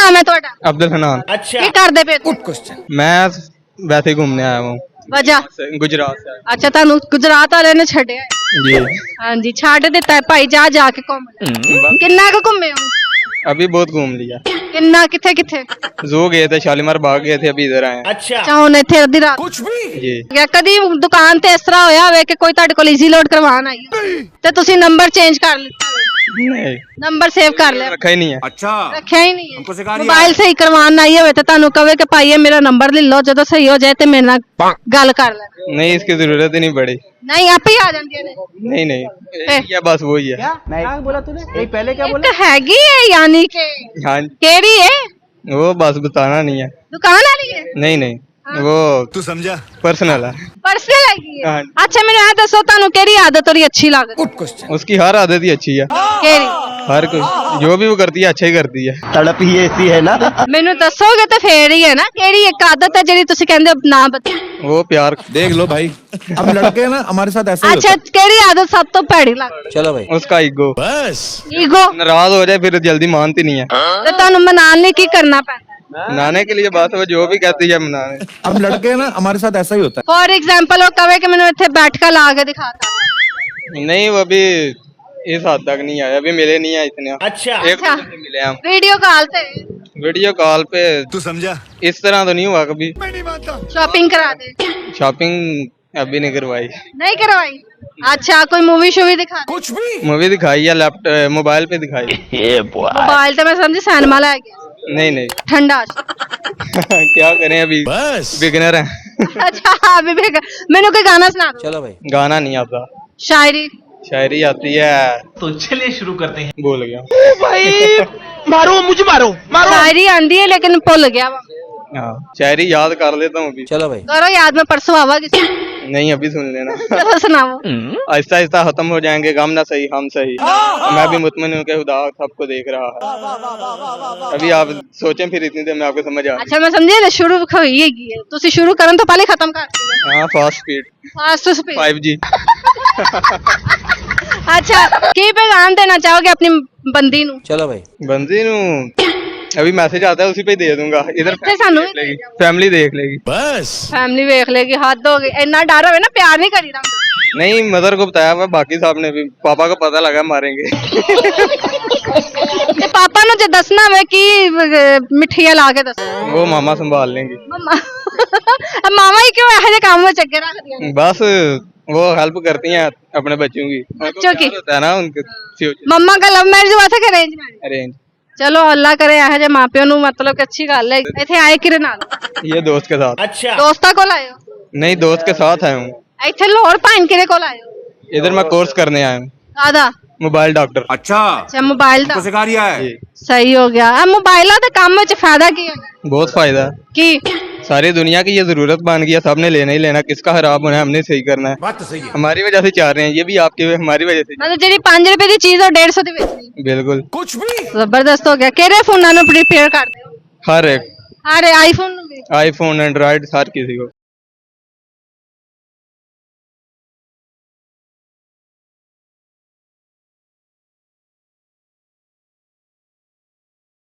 नाम है ਤੁਹਾਡਾ? अब्दुल हनान। अच्छा ਕੀ ਕਰਦੇ ਪਏ? Good question. मैं वैसे ही घूमने आया हूँ ਵਜ੍ਹਾ? गुजरात से। ਅੱਛਾ ਤੁਹਾਨੂੰ ਗੁਜਰਾਤ ਵਾਲਿਆਂ ਨੇ ਛੱਡਿਆ ਹੈ? जी ਹਾਂਜੀ ਛੱਡ ਦਿੱਤਾ ਹੈ ਭਾਈ, ਜਾ ਜਾ ਕੇ ਘੁੰਮ ਲੈ। ਕਿੰਨਾ ਕੁ ਘੁੰਮੇ ਹੋ? अभी बहुत घूम लिया। ਕਿੰਨਾ ਕਿੱਥੇ ਕਿੱਥੇ? जू गए थे, शालीमार बाग गए थे, अभी इधर आए हैं। ਅੱਛਾ ਹੁਣ ਇੱਥੇ ਅੱਧੀ ਰਾਤ कुछ भी। जी ਗਿਆ। ਕਦੀ ਦੁਕਾਨ ਤੇ ਇਸ ਤਰ੍ਹਾਂ ਹੋਇਆ ਹੋਵੇ ਕਿ ਕੋਈ ਤੁਹਾਡੇ ਕੋਲ ਈਜ਼ੀ ਲੋਡ ਕਰਵਾਉਣ ਆਈ ਹੋਵੇ ਤੇ ਤੁਸੀਂ ਨੰਬਰ ਚੇਂਜ ਕਰ ਲਿੱਤਾ ਹੋਵੇ, नहीं ਨੰਬਰ ਸੇਵ ਕਰ ਲਿਆ, रखा ही नहीं है। अच्छा ਰੱਖਿਆ ਹੀ ਨਹੀਂ हमको ਹੈ, सिखा दिया। ਮੋਬਾਈਲ ਸਹੀ ਕਰਵਾਉਣ ਆਈ ਹੋਵੇ ਤੇ ਤੁਹਾਨੂੰ ਕਵੇ ਕਿ ਭਾਈ ਇਹ ਮੇਰਾ ਨੰਬਰ ਲੈ ਲਓ, ਜਦੋਂ ਸਹੀ ਹੋ ਜਾਏ ਤੇ ਮੇਰੇ ਨਾਲ ਗੱਲ ਕਰ ਲੈ। नहीं इसकी जरूरत ही नहीं पड़ी। ਨਹੀਂ ਆਪੇ ਹੀ ਆ ਜਾਂਦੀਆਂ ਨੇ। नहीं नहीं या बस वही है। क्या बोला तूने? नहीं पहले क्या बोला? ਇੱਕ ਹੈਗੀ ਹੈ ਯਾਨੀ ਕਿ हाँ ਕਿਹੜੀ ਹੈ? वो बस बताना नहीं है। ਦੁਕਾਨ ਵਾਲੀ ਹੈ? नहीं नहीं वो तू समझा। पर्सनल है। ਪਰਸਨਲ ਹੈਗੀ ਹੈ? हाँ ਅੱਛਾ ਮੈਨੂੰ ਇਹ ਦੱਸੋ ਤੁਹਾਨੂੰ ਕਿਹੜੀ ਆਦਤ ਉਹਦੀ ਅੱਛੀ ਲੱਗਦੀ? Good question. उसकी हर आदत ही अच्छी है। ਕਿਹੜੀ? हर कोई जो भी वो करती है अच्छा ही करती है। तड़प ही ऐसी है ना। ਮੈਨੂੰ ਦੱਸੋਗੇ ਤਾਂ ਫੇਰ ਹੀ ਹੈ ਨਾ, ਕਿਹੜੀ ਇੱਕ ਆਦਤ ਹੈ ਜਿਹੜੀ ਤੁਸੀਂ ਕਹਿੰਦੇ ਹੋ ਨਾ ਬਤਾ। वो प्यार देख लो भाई, अब लड़के हैं ना हमारे साथ ऐसे ही ਅੱਛਾ ਕਿਹੜੀ ਆਦਤ ਸਭ ਤੋਂ ਭੈੜੀ ਲੱਗਦੀ? चलो भाई उसका ईगो। बस। ਈਗੋ। नाराज हो जाए फिर जल्दी मानती नहीं है। ਤੇ ਤੁਹਾਨੂੰ ਮਨਾਉਣ ਲਈ ਕੀ ਕਰਨਾ ਪੈਂਦਾ? मनाने के लिए बात है, वो जो भी कहती है मनाने। अब लड़के हैं ना हमारे साथ ऐसा ही होता ਫੋਰ ਐਗਜ਼ਾਮਪਲ ਉਹ ਕਵੇ ਕਿ ਮੈਨੂੰ ਇੱਥੇ ਬੈਠਕਾ ਲਾ ਕੇ ਦਿਖਾਤਾ। नहीं वो अभी इस हद तक नहीं आया, अभी मिले नहीं है इतने। अच्छा एक अच्छा। से मिले हम ਵੀਡੀਓ ਕਾਲ ਤੇ वीडियो कॉल पे। है। तू समझा। इस तरह तो नहीं हुआ कभी। मैं नहीं मानता। ਸ਼ਾਪਿੰਗ ਕਰਾ ਦੇ? शॉपिंग अभी नहीं करवाई। ਨਹੀਂ ਕਰਵਾਈ? ਅੱਛਾ ਕੋਈ ਮੂਵੀ ਸ਼ੂਵੀ ਦਿਖਾ ਦੇ? कुछ भी। मूवी दिखाई या लैपटॉप मोबाइल पे दिखाई। ਮੋਬਾਈਲ ਤੇ ਮੈਂ ਸਮਝੀ ਸਿਨੇਮਾ ਲੈ ਗਿਆ नहीं नहीं ਠੰਡਾ ਚ। क्या करें अभी बस। बिगिनर हैं। ਅੱਛਾ ਅਭੀ ਵੀ ਮੈਨੂੰ ਕੋਈ ਗਾਣਾ ਸੁਣਾ ਦਿਓ। चलो भाई। गाना नहीं आता, ਸ਼ਾਇਰੀ? शायरी आती है। तो चलिए शुरू करते हैं। भूल गया। मारो मुझे मारो मारो। ਸ਼ਾਇਰੀ ਆਂਦੀ ਹੈ ਲੇਕਿन ਭੁੱਲ ਗਿਆ ਵਾ। हाँ शायरी याद कर लेता हूँ अभी। चलो भाई। ਕਰੋ ਯਾਦ, ਮੈਂ ਪਰਸੋਂ ਆਵਾਂਗੀ। नहीं अभी सुन लेना। ਚਲੋ ਸੁਣਾਓ। आहिस्ता आहिस्ता खत्म हो जाएंगे, गम ना सही हम सही। मैं भी मुतमइन हूँ कि खुदा सबको देख रहा है। अभी आप सोचें फिर इतनी देर में आपको समझ आ। ਅੱਛਾ ਮੈਂ ਸਮਝਿਆ ਲੈ ਸ਼ੁਰੂ ਹੋਈ ਹੈਗੀ ਹੈ, ਤੁਸੀਂ ਸ਼ੁਰੂ ਕਰਨ ਤੋਂ ਪਹਿਲੇ ਖਤਮ ਕਰ ਦਿੰਦੇ। हाँ fast speed fast speed. 5G। ਅੱਛਾ ਕੀ ਪੈगाम ਦੇਣਾ ਚਾਹੋਗੇ ਆਪਣੀ ਬੰਦੀ ਨੂੰ? चलो भाई। बंदी नू अभी मैसेज आता है, उसी पे ही दे दूंगा। इधर ਇੱਥੇ ਸਾਨੂੰ ਵੀ लेगी, फैमिली देख लेगी। बस। ਫੈਮਿਲੀ ਵੇਖ ਲੇਗੀ, ਹੱਦ ਹੋ ਗਈ। ਇੰਨਾ ਡਰ ਹੋਵੇ ਨਾ, ਪਿਆਰ ਨਹੀਂ ਕਰੀਦਾ। नहीं मदर को बताया हुआ, बाकी साहब ने भी। पापा को पता लगा मारेंगे। ਤੇ ਪਾਪਾ ਨੂੰ ਜੇ ਦੱਸਣਾ ਹੋਵੇ ਕੀ ਮਿੱਠੀਆਂ ਲਾ ਕੇ ਦੱਸੋ? वो मामा संभाल लेंगी। ਮੰਮਾ ਮਾਮਾ ਹੀ ਕਿਉਂ ਇਹੋ ਜਿਹੇ ਕੰਮ ਵਿੱਚ ਅੱਗੇ ਰੱਖਦੀਆਂ ਨੇ? बस वो हेल्प करती हैं अपने बच्चों की। बच्चों की? होता है ना उनके फ्यूचर। ਮੰਮਾ का ਲਵ ਮੈਰਿਜ हुआ था कि अरेंज मैरिज? अरेंज। ਚਲੋ ਅੱਲਾ ਕਰੇ ਇਹੋ ਜਿਹੇ ਮਾਪਿਆਂ ਨੂੰ, ਮਤਲਬ ਕਿ ਅੱਛੀ ਗੱਲ ਹੈ। ਇੱਥੇ ਆਏ ਕਿਹਦੇ ਨਾਲ? ये दोस्त के साथ। ਦੋਸਤਾਂ ਕੋਲ ਆਏ ਹੋ? नहीं दोस्त के साथ आया हूँ। ਇੱਥੇ ਲਾਹੌਰ ਭਾਣ ਕਿਹਦੇ ਕੋਲ ਆਏ ਹੋ? इधर मैं कोर्स करने आया हूँ, ਕਾਹਦਾ? Mobile doctor. अच्छा ਅੱਛਾ ਮੋਬਾਈਲ ਦਾ। हमको सिखा दिया है। जी ਸਹੀ ਹੋ ਗਿਆ। ਆ ਮੋਬਾਈਲਾਂ ਦੇ ਕੰਮ ਵਿੱਚ ਫਾਇਦਾ ਕੀ ਹੈ? बहुत फायदा है। ਕੀ? सारी दुनिया की ये जरूरत बन गई है, सबने लेना ही लेना। किसका खराब होना है, हमने सही करना है। बात तो सही है। हमारी वजह से चाह रहे हैं, ये भी आपकी हमारी वजह से। ਮਤਲਬ ਜਿਹੜੀ 5 ਰੁਪਏ ਦੀ ਚੀਜ਼ ਉਹ 150 ਦੀ ਵੇਚਣੀ। बिल्कुल कुछ भी। ਜ਼ਬਰਦਸਤ ਹੋ ਗਿਆ। ਕਿਹੜੇ ਫੋਨਾਂ ਨੂੰ ਪ੍ਰੀਪੇਅਰ ਕਰਦੇ ਹੋ? हर एक ਅਰੇ ਆਈਫੋਨ ਨੂੰ ਵੀ? आईफोन एंड्रॉइड हर किसी को।